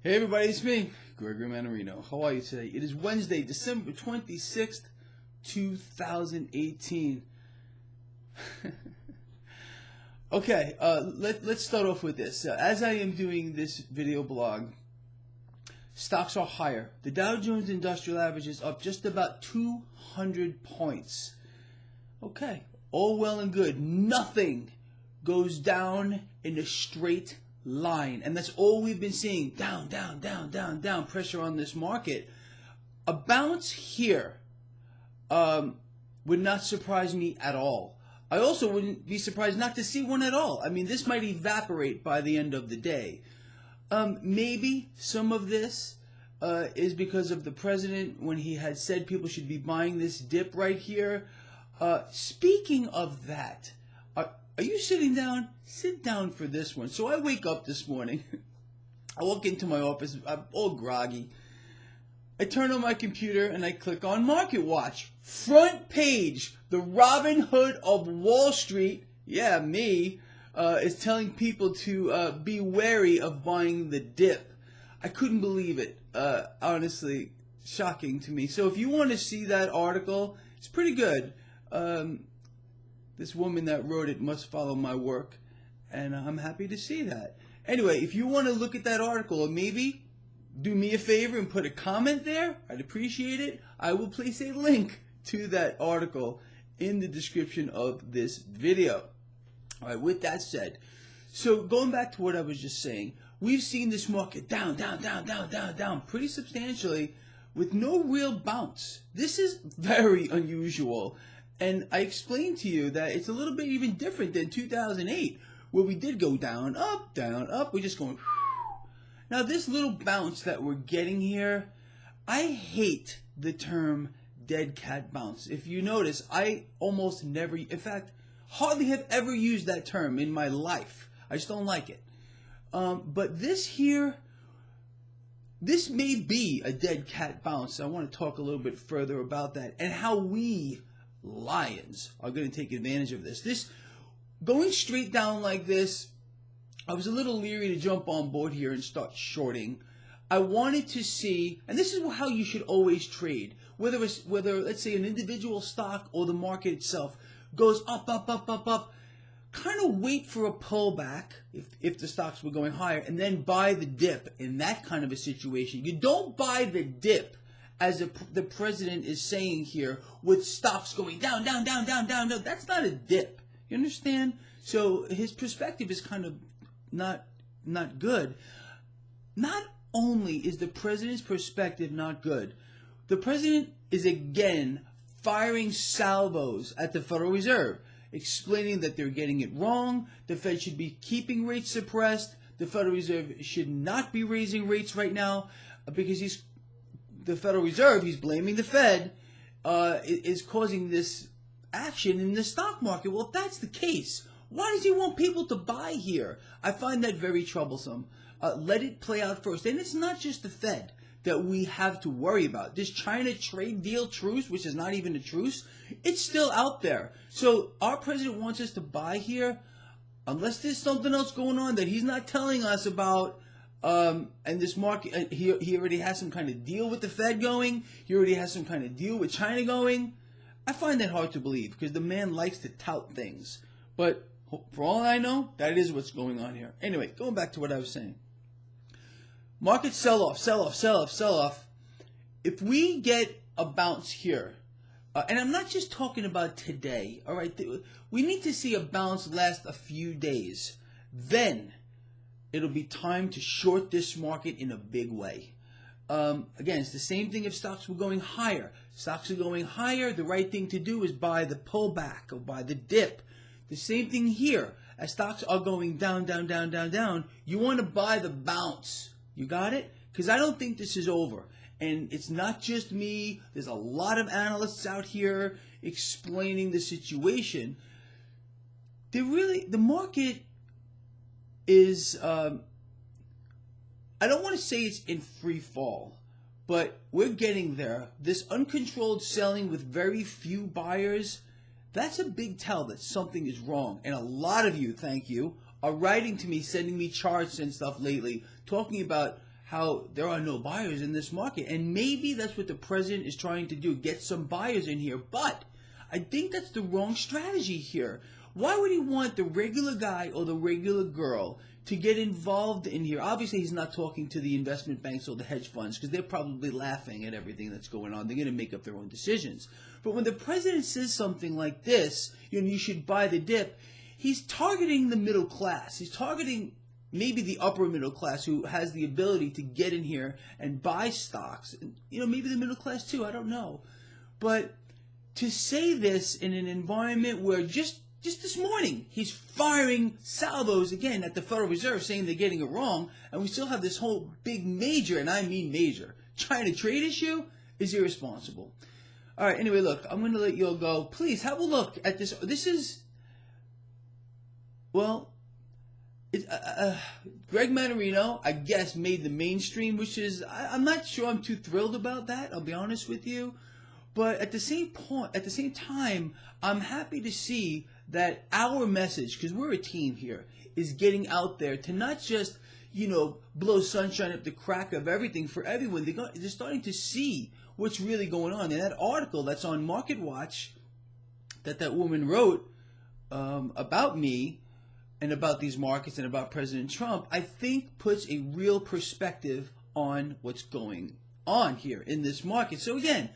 Hey everybody, it's me, Gregory Mannarino. How are you today? It is Wednesday, December 26th, 2018. Okay, let's start off with this. As I am doing this video blog, stocks are higher. The Dow Jones Industrial Average is up just about 200 points. Okay, all well and good. Nothing goes down in a straight line, and that's all we've been seeing. Down, down, down, down, down. Pressure on this market. A bounce here would not surprise me at all. I also wouldn't be surprised not to see one at all. I mean, this might evaporate by the end of the day. Maybe some of this is because of the president when he had said people should be buying this dip right here. Speaking of that, are you sitting down? Sit down for this one. So I wake up this morning. I walk into my office. I'm all groggy. I turn on my computer and I click on Market Watch. Front page. The Robin Hood of Wall Street, yeah, me, is telling people to be wary of buying the dip. I couldn't believe it. Honestly, shocking to me. So if you want to see that article, it's pretty good. This woman that wrote it must follow my work, and I'm happy to see that. Anyway, if you want to look at that article, or maybe do me a favor and put a comment there, I'd appreciate it. I will place a link to that article in the description of this video. All right, with that said, so going back to what I was just saying, we've seen this market down, down, down, down, down, down pretty substantially with no real bounce. This is very unusual. And I explained to you that it's a little bit even different than 2008, where we did go down, up, we're just going, whew. Now this little bounce that we're getting here, I hate the term dead cat bounce. If you notice, I almost never, in fact, hardly have ever used that term in my life. I just don't like it. But this here, this may be a dead cat bounce. I want to talk a little bit further about that and how we lions are going to take advantage of this. This going straight down like this, I was a little leery to jump on board here and start shorting. I wanted to see, and this is how you should always trade, whether let's say an individual stock or the market itself goes up, up, up, up, up, kind of wait for a pullback if the stocks were going higher, and then buy the dip in that kind of a situation. You don't buy the dip as the president is saying here, with stocks going down, down, down, down, down, down. That's not a dip. You understand? So his perspective is kind of not good. Not only is the president's perspective not good, the president is again firing salvos at the Federal Reserve, explaining that they're getting it wrong. The Fed should be keeping rates suppressed. The Federal Reserve should not be raising rates right now because the Federal Reserve, he's blaming the Fed, is causing this action in the stock market. Well, if that's the case, why does he want people to buy here? I find that very troublesome. Let it play out first. And it's not just the Fed that we have to worry about. This China trade deal truce, which is not even a truce, it's still out there. So our president wants us to buy here, unless there's something else going on that he's not telling us about. And this market, he already has some kind of deal with the Fed going. He already has some kind of deal with China going. I find that hard to believe because the man likes to tout things. But for all I know, that is what's going on here. Anyway, going back to what I was saying. Market sell-off, sell-off, sell-off, sell-off. If we get a bounce here, and I'm not just talking about today, all right? We need to see a bounce last a few days. Then it'll be time to short this market in a big way. Again, it's the same thing if stocks were going higher. Stocks are going higher, the right thing to do is buy the pullback or buy the dip. The same thing here. As stocks are going down, down, down, down, down, you want to buy the bounce. You got it? Because I don't think this is over. And it's not just me. There's a lot of analysts out here explaining the situation. The market is, I don't want to say it's in free fall, but we're getting there. This uncontrolled selling with very few buyers, that's a big tell that something is wrong. And a lot of you, thank you, are writing to me, sending me charts and stuff lately, talking about how there are no buyers in this market. And maybe that's what the president is trying to do, get some buyers in here. But I think that's the wrong strategy here. Why would he want the regular guy or the regular girl to get involved in here? Obviously, he's not talking to the investment banks or the hedge funds because they're probably laughing at everything that's going on. They're going to make up their own decisions. But when the president says something like this, you should buy the dip, he's targeting the middle class. He's targeting maybe the upper middle class who has the ability to get in here and buy stocks. Maybe the middle class too, I don't know. But to say this in an environment where just this morning he's firing salvos again at the Federal Reserve saying they're getting it wrong, and we still have this whole big major, and I mean major, China trade issue is irresponsible. All right, anyway, look, I'm going to let you all go. Please have a look at this. This is, well, Greg Mannarino, I guess, made the mainstream, which is, I'm not sure I'm too thrilled about that, I'll be honest with you. But at the same time, I'm happy to see that our message, because we're a team here, is getting out there to not just, blow sunshine up the crack of everything for everyone. They're starting to see what's really going on. And that article that's on Market Watch that woman wrote about me, and about these markets and about President Trump, I think puts a real perspective on what's going on here in this market. So again,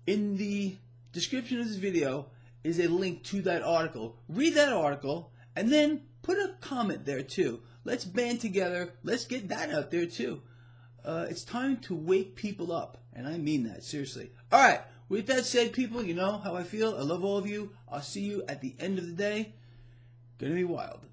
in the description of this video is a link to that article. Read that article and then put a comment there too. Let's band together. Let's get that out there too. It's time to wake people up, and I mean that, seriously. All right, with that said, people, you know how I feel. I love all of you. I'll see you at the end of the day. Gonna be wild.